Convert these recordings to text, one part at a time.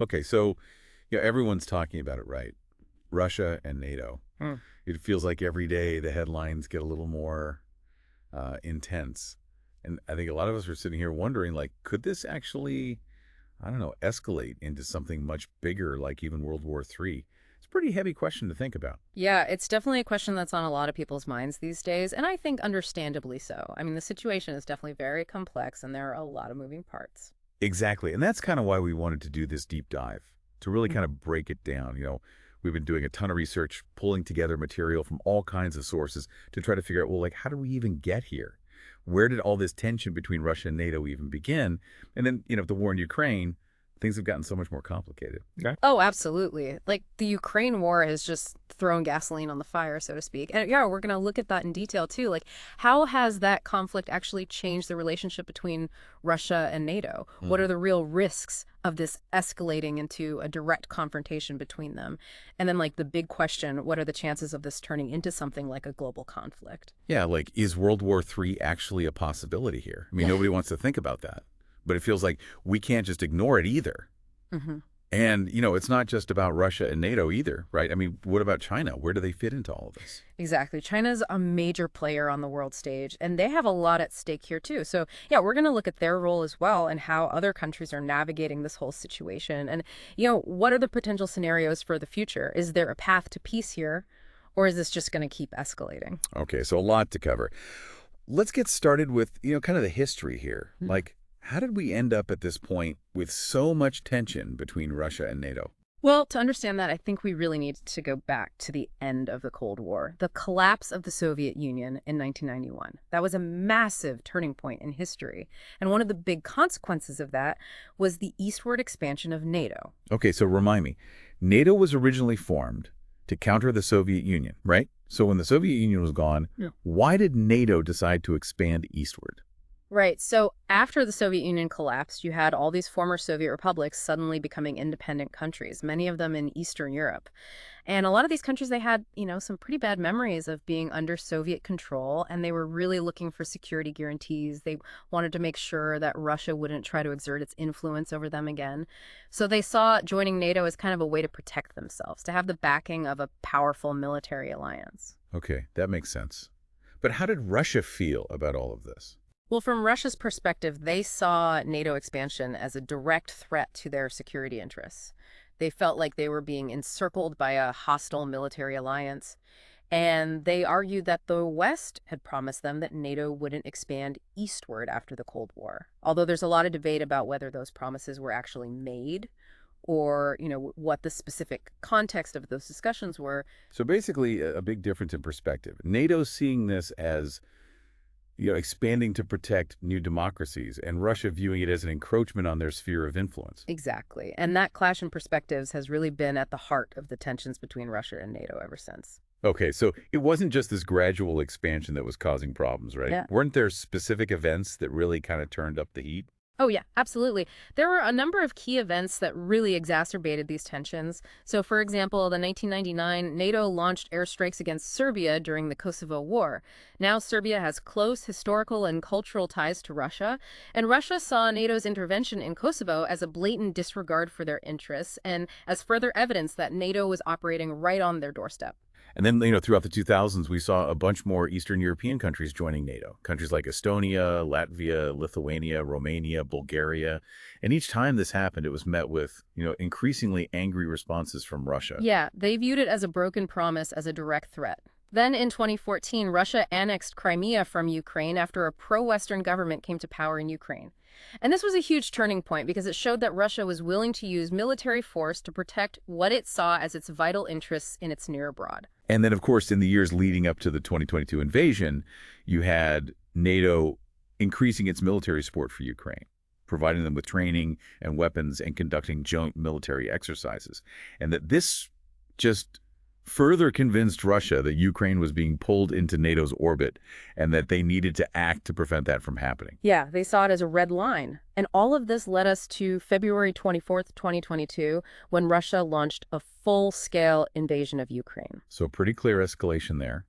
Okay, so everyone's talking about it, right? Russia and NATO. Mm. It feels like every day the headlines get a little more intense. And I think a lot of us are sitting here wondering, like, could this actually, I don't know, escalate into something much bigger, like even World War III? It's a pretty heavy question to think about. Yeah, it's definitely a question that's on a lot of people's minds these days, and I think understandably so. I mean, the situation is definitely very complex, and there are a lot of moving parts. Exactly. And that's kind of why we wanted to do this deep dive, to really Mm. kind of break it down. We've been doing a ton of research, pulling together material from all kinds of sources to try to figure out, well, like, how do we even get here? Where did all this tension between Russia and NATO even begin? And then, the war in Ukraine, things have gotten so much more complicated. Okay. Oh, absolutely. Like the Ukraine war has just thrown gasoline on the fire, so to speak. And yeah, we're going to look at that in detail too. Like, how has that conflict actually changed the relationship between Russia and NATO? What are the real risks of this escalating into a direct confrontation between them? And then, like, the big question, what are the chances of this turning into something like a global conflict? Yeah, like, is World War III actually a possibility here? I mean, nobody wants to think about that. But it feels like we can't just ignore it either. Hmm. And, it's not just about Russia and NATO either, right? I mean, what about China? Where do they fit into all of this? Exactly. China's a major player on the world stage, and they have a lot at stake here, too. So, yeah, we're going to look at their role as well and how other countries are navigating this whole situation. And, what are the potential scenarios for the future? Is there a path to peace here, or is this just going to keep escalating? Okay, so a lot to cover. Let's get started with, kind of the history here. Like, how did we end up at this point with so much tension between Russia and NATO? Well, to understand that, I think we really need to go back to the end of the Cold War, the collapse of the Soviet Union in 1991. That was a massive turning point in history. And one of the big consequences of that was the eastward expansion of NATO. Okay, so remind me. NATO was originally formed to counter the Soviet Union, right? So when the Soviet Union was gone, Yeah. why did NATO decide to expand eastward? Right. So after the Soviet Union collapsed, you had all these former Soviet republics suddenly becoming independent countries, many of them in Eastern Europe. And a lot of these countries, they had, some pretty bad memories of being under Soviet control, and they were really looking for security guarantees. They wanted to make sure that Russia wouldn't try to exert its influence over them again. So they saw joining NATO as kind of a way to protect themselves, to have the backing of a powerful military alliance. Okay, that makes sense. But how did Russia feel about all of this? Well, from Russia's perspective, they saw NATO expansion as a direct threat to their security interests. They felt like they were being encircled by a hostile military alliance, and they argued that the West had promised them that NATO wouldn't expand eastward after the Cold War. Although there's a lot of debate about whether those promises were actually made or, what the specific context of those discussions were. So basically, a big difference in perspective. NATO's seeing this as expanding to protect new democracies, and Russia viewing it as an encroachment on their sphere of influence. Exactly. And that clash in perspectives has really been at the heart of the tensions between Russia and NATO ever since. Okay, so it wasn't just this gradual expansion that was causing problems, right? Yeah. Weren't there specific events that really kind of turned up the heat? Oh, yeah, absolutely. There were a number of key events that really exacerbated these tensions. So, for example, the 1999 NATO launched airstrikes against Serbia during the Kosovo War. Now, Serbia has close historical and cultural ties to Russia, and Russia saw NATO's intervention in Kosovo as a blatant disregard for their interests and as further evidence that NATO was operating right on their doorstep. And then, throughout the 2000s, we saw a bunch more Eastern European countries joining NATO. Countries like Estonia, Latvia, Lithuania, Romania, Bulgaria. And each time this happened, it was met with, increasingly angry responses from Russia. Yeah, they viewed it as a broken promise, as a direct threat. Then in 2014, Russia annexed Crimea from Ukraine after a pro-Western government came to power in Ukraine. And this was a huge turning point because it showed that Russia was willing to use military force to protect what it saw as its vital interests in its near abroad. And then, of course, in the years leading up to the 2022 invasion, you had NATO increasing its military support for Ukraine, providing them with training and weapons and conducting joint military exercises. And that this just further convinced Russia that Ukraine was being pulled into NATO's orbit and that they needed to act to prevent that from happening. Yeah, they saw it as a red line. And all of this led us to February 24th, 2022, when Russia launched a full-scale invasion of Ukraine. So pretty clear escalation there.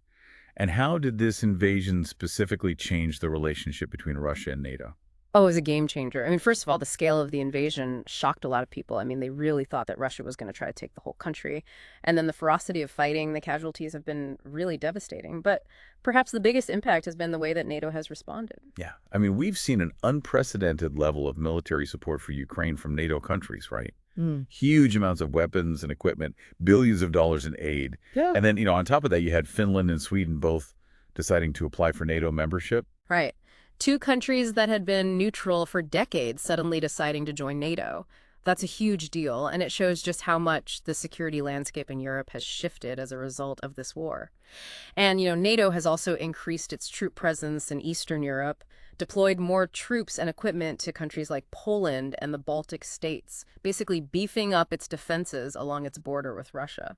And how did this invasion specifically change the relationship between Russia and NATO? Oh, it was a game changer. I mean, first of all, the scale of the invasion shocked a lot of people. I mean, they really thought that Russia was going to try to take the whole country. And then the ferocity of fighting, the casualties have been really devastating. But perhaps the biggest impact has been the way that NATO has responded. Yeah. I mean, we've seen an unprecedented level of military support for Ukraine from NATO countries, right? Mm. Huge amounts of weapons and equipment, billions of dollars in aid. Yeah. And then, on top of that, you had Finland and Sweden both deciding to apply for NATO membership. Right. Two countries that had been neutral for decades suddenly deciding to join NATO. That's a huge deal, and it shows just how much the security landscape in Europe has shifted as a result of this war. And, NATO has also increased its troop presence in Eastern Europe, deployed more troops and equipment to countries like Poland and the Baltic states, basically beefing up its defenses along its border with Russia.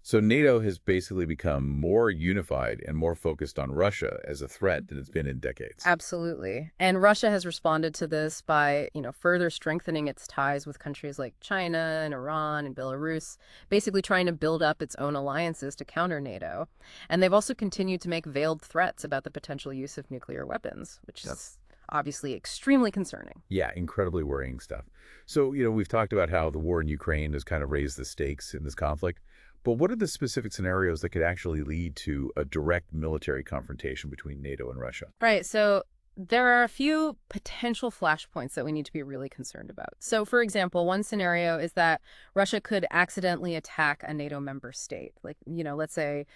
So NATO has basically become more unified and more focused on Russia as a threat than it's been in decades. Absolutely. And Russia has responded to this by, further strengthening its ties with countries like China and Iran and Belarus, basically trying to build up its own alliances to counter NATO. And they've also continued to make veiled threats about the potential use of nuclear weapons, which is obviously extremely concerning. Yeah, incredibly worrying stuff. So, we've talked about how the war in Ukraine has kind of raised the stakes in this conflict. But what are the specific scenarios that could actually lead to a direct military confrontation between NATO and Russia? Right. So there are a few potential flashpoints that we need to be really concerned about. So, for example, one scenario is that Russia could accidentally attack a NATO member state. Like, let's say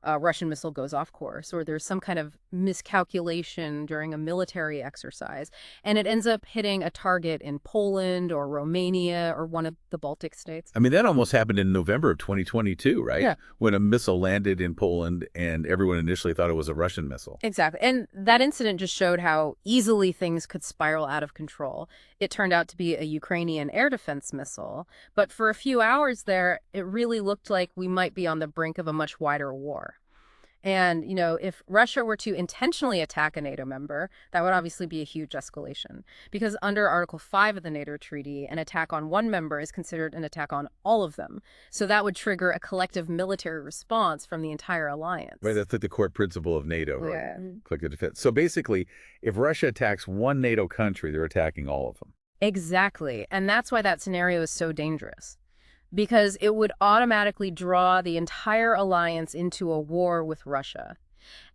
a Russian missile goes off course, or there's some kind of miscalculation during a military exercise, and it ends up hitting a target in Poland or Romania or one of the Baltic states. I mean, that almost happened in November of 2022, right? Yeah. When a missile landed in Poland and everyone initially thought it was a Russian missile. Exactly. And that incident just showed how easily things could spiral out of control. It turned out to be a Ukrainian air defense missile, but for a few hours there, it really looked like we might be on the brink of a much wider war. And, if Russia were to intentionally attack a NATO member, that would obviously be a huge escalation. Because under Article 5 of the NATO treaty, an attack on one member is considered an attack on all of them. So that would trigger a collective military response from the entire alliance. Right, that's like the core principle of NATO, right? Yeah. Collective defense. So basically, if Russia attacks one NATO country, they're attacking all of them. Exactly. And that's why that scenario is so dangerous. Because it would automatically draw the entire alliance into a war with Russia.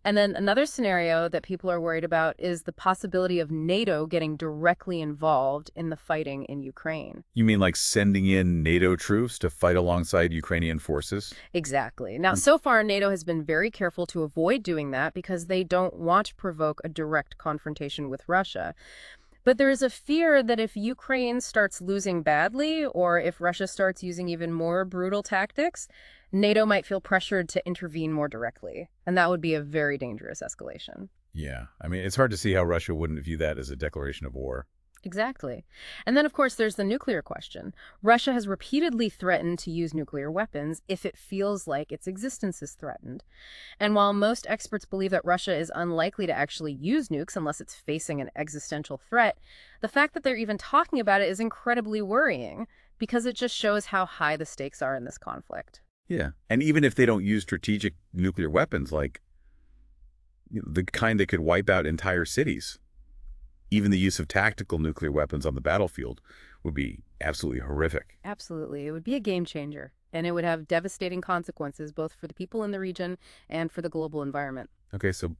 And then another scenario that people are worried about is the possibility of NATO getting directly involved in the fighting in Ukraine. You mean like sending in NATO troops to fight alongside Ukrainian forces? Exactly. Now, so far, NATO has been very careful to avoid doing that because they don't want to provoke a direct confrontation with Russia. But there is a fear that if Ukraine starts losing badly, or if Russia starts using even more brutal tactics, NATO might feel pressured to intervene more directly. And that would be a very dangerous escalation. Yeah. I mean, it's hard to see how Russia wouldn't view that as a declaration of war. Exactly. And then, of course, there's the nuclear question. Russia has repeatedly threatened to use nuclear weapons if it feels like its existence is threatened. And while most experts believe that Russia is unlikely to actually use nukes unless it's facing an existential threat, the fact that they're even talking about it is incredibly worrying because it just shows how high the stakes are in this conflict. Yeah. And even if they don't use strategic nuclear weapons, like the kind that could wipe out entire cities, even the use of tactical nuclear weapons on the battlefield would be absolutely horrific. Absolutely. It would be a game changer, and it would have devastating consequences both for the people in the region and for the global environment. Okay, so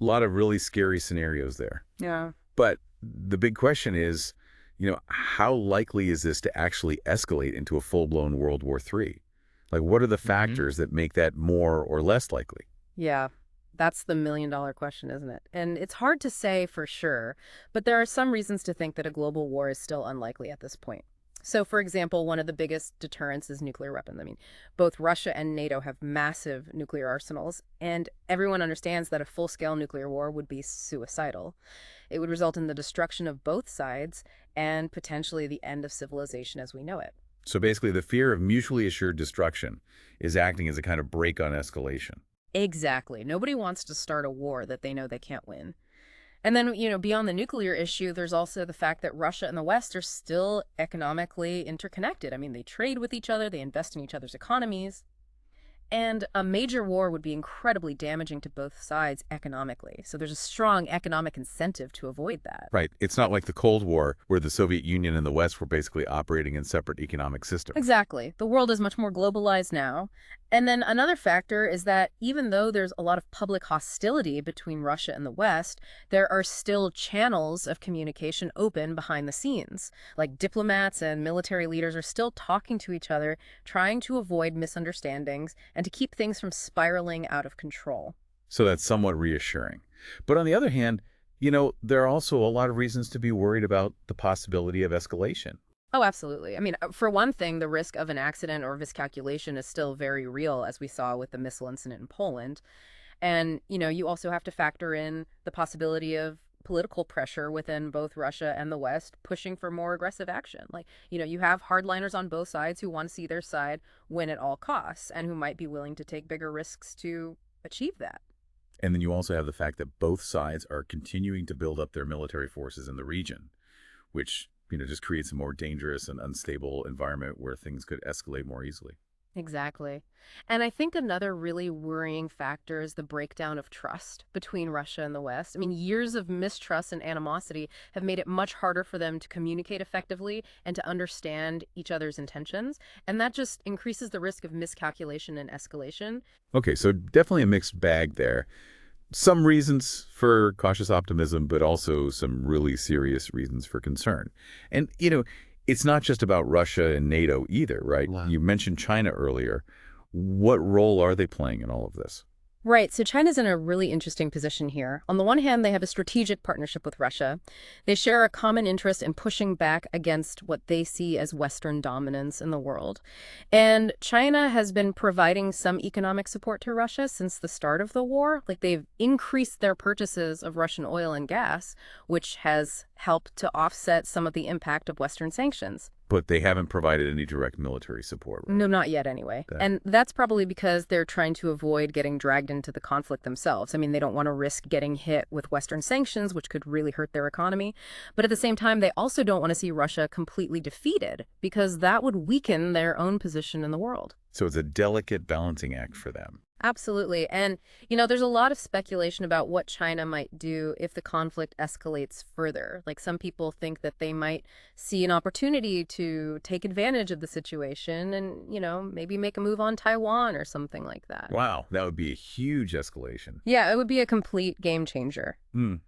a lot of really scary scenarios there. Yeah. But the big question is, how likely is this to actually escalate into a full-blown World War III? Like, what are the factors that make that more or less likely? Yeah. That's the million-dollar question, isn't it? And it's hard to say for sure, but there are some reasons to think that a global war is still unlikely at this point. So, for example, one of the biggest deterrents is nuclear weapons. I mean, both Russia and NATO have massive nuclear arsenals, and everyone understands that a full-scale nuclear war would be suicidal. It would result in the destruction of both sides and potentially the end of civilization as we know it. So basically, the fear of mutually assured destruction is acting as a kind of brake on escalation. Exactly. Nobody wants to start a war that they know they can't win. And then, beyond the nuclear issue, there's also the fact that Russia and the West are still economically interconnected. I mean, they trade with each other, they invest in each other's economies. And a major war would be incredibly damaging to both sides economically. So there's a strong economic incentive to avoid that. Right. It's not like the Cold War, where the Soviet Union and the West were basically operating in separate economic systems. Exactly. The world is much more globalized now. And then another factor is that even though there's a lot of public hostility between Russia and the West, there are still channels of communication open behind the scenes. Like diplomats and military leaders are still talking to each other, trying to avoid misunderstandings and to keep things from spiraling out of control. So that's somewhat reassuring. But on the other hand, there are also a lot of reasons to be worried about the possibility of escalation. Oh, absolutely. I mean, for one thing, the risk of an accident or miscalculation is still very real, as we saw with the missile incident in Poland. And, you also have to factor in the possibility of political pressure within both Russia and the West pushing for more aggressive action. Like, you have hardliners on both sides who want to see their side win at all costs and who might be willing to take bigger risks to achieve that. And then you also have the fact that both sides are continuing to build up their military forces in the region, which, just creates a more dangerous and unstable environment where things could escalate more easily. Exactly. And I think another really worrying factor is the breakdown of trust between Russia and the West. I mean, years of mistrust and animosity have made it much harder for them to communicate effectively and to understand each other's intentions. And that just increases the risk of miscalculation and escalation. Okay, so definitely a mixed bag there. Some reasons for cautious optimism, but also some really serious reasons for concern. And, it's not just about Russia and NATO either, right? Wow. You mentioned China earlier. What role are they playing in all of this? Right. So China's in a really interesting position here. On the one hand, they have a strategic partnership with Russia. They share a common interest in pushing back against what they see as Western dominance in the world. And China has been providing some economic support to Russia since the start of the war. Like they've increased their purchases of Russian oil and gas, which has helped to offset some of the impact of Western sanctions. But they haven't provided any direct military support, right? No, not yet anyway. Okay. And that's probably because they're trying to avoid getting dragged into the conflict themselves. I mean, they don't want to risk getting hit with Western sanctions, which could really hurt their economy. But at the same time, they also don't want to see Russia completely defeated because that would weaken their own position in the world. So it's a delicate balancing act for them. Absolutely. And, there's a lot of speculation about what China might do if the conflict escalates further. Like some people think that they might see an opportunity to take advantage of the situation and, maybe make a move on Taiwan or something like that. Wow, that would be a huge escalation. Yeah, it would be a complete game changer.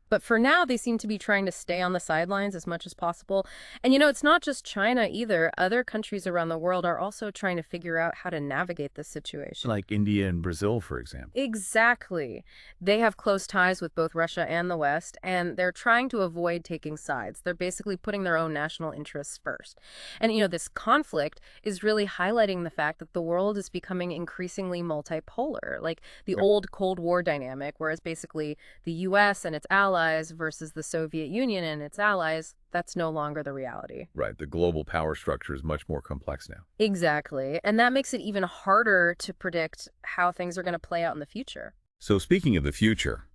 But for now, they seem to be trying to stay on the sidelines as much as possible. And, it's not just China either. Other countries around the world are also trying to figure out how to navigate this situation. Like India and Brazil, for example. Exactly. They have close ties with both Russia and the West, and they're trying to avoid taking sides. They're basically putting their own national interests first. And, this conflict is really highlighting the fact that the world is becoming increasingly multipolar, like the old Cold War dynamic, whereas basically the U.S. and its allies versus the Soviet Union and its allies, that's no longer the reality. Right. The global power structure is much more complex now. Exactly. And that makes it even harder to predict how things are going to play out in the future. So speaking of the future,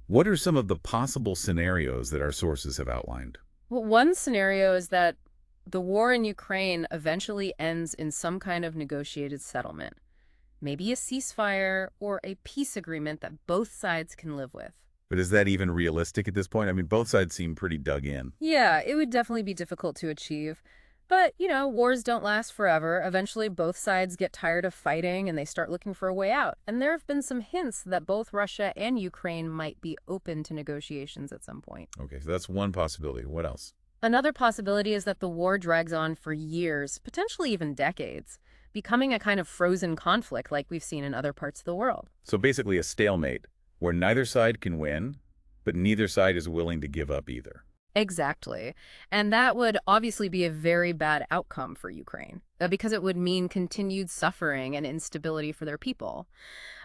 what are some of the possible scenarios that our sources have outlined? Well, one scenario is that the war in Ukraine eventually ends in some kind of negotiated settlement. Maybe a ceasefire or a peace agreement that both sides can live with. But is that even realistic at this point? I mean, both sides seem pretty dug in. Yeah, it would definitely be difficult to achieve. But, wars don't last forever. Eventually, both sides get tired of fighting and they start looking for a way out. And there have been some hints that both Russia and Ukraine might be open to negotiations at some point. Okay, so that's one possibility. What else? Another possibility is that the war drags on for years, potentially even decades, becoming a kind of frozen conflict like we've seen in other parts of the world. So basically a stalemate where neither side can win, but neither side is willing to give up either. Exactly. And that would obviously be a very bad outcome for Ukraine because it would mean continued suffering and instability for their people.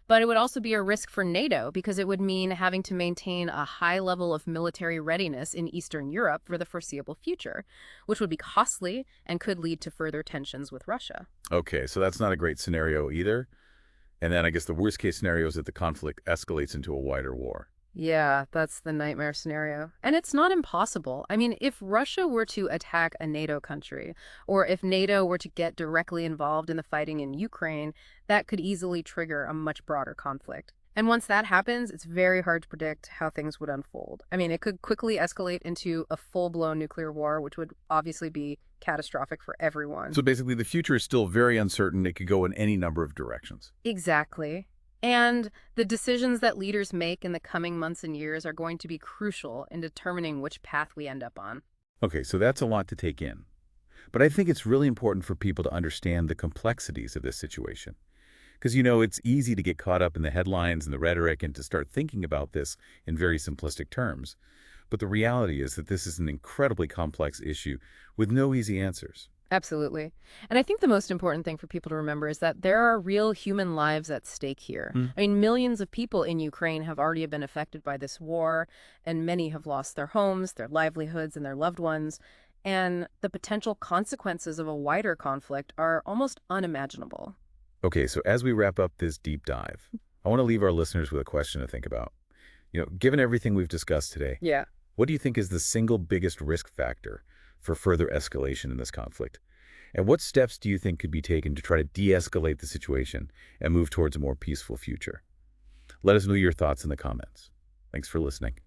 But it would also be a risk for NATO because it would mean having to maintain a high level of military readiness in Eastern Europe for the foreseeable future, which would be costly and could lead to further tensions with Russia. Okay, so that's not a great scenario either. And then I guess the worst case scenario is that the conflict escalates into a wider war. Yeah, that's the nightmare scenario. And it's not impossible. I mean, if Russia were to attack a NATO country, or if NATO were to get directly involved in the fighting in Ukraine, that could easily trigger a much broader conflict. And once that happens, it's very hard to predict how things would unfold. I mean, it could quickly escalate into a full-blown nuclear war, which would obviously be catastrophic for everyone. So basically, the future is still very uncertain. It could go in any number of directions. Exactly. And the decisions that leaders make in the coming months and years are going to be crucial in determining which path we end up on. Okay, so that's a lot to take in. But I think it's really important for people to understand the complexities of this situation. Because, it's easy to get caught up in the headlines and the rhetoric and to start thinking about this in very simplistic terms. But the reality is that this is an incredibly complex issue with no easy answers. Absolutely. And I think the most important thing for people to remember is that there are real human lives at stake here. Hmm. I mean, millions of people in Ukraine have already been affected by this war, and many have lost their homes, their livelihoods, and their loved ones. And the potential consequences of a wider conflict are almost unimaginable. Okay, so as we wrap up this deep dive, I want to leave our listeners with a question to think about. Given everything we've discussed today, Yeah. what do you think is the single biggest risk factor for further escalation in this conflict? And what steps do you think could be taken to try to de-escalate the situation and move towards a more peaceful future? Let us know your thoughts in the comments. Thanks for listening.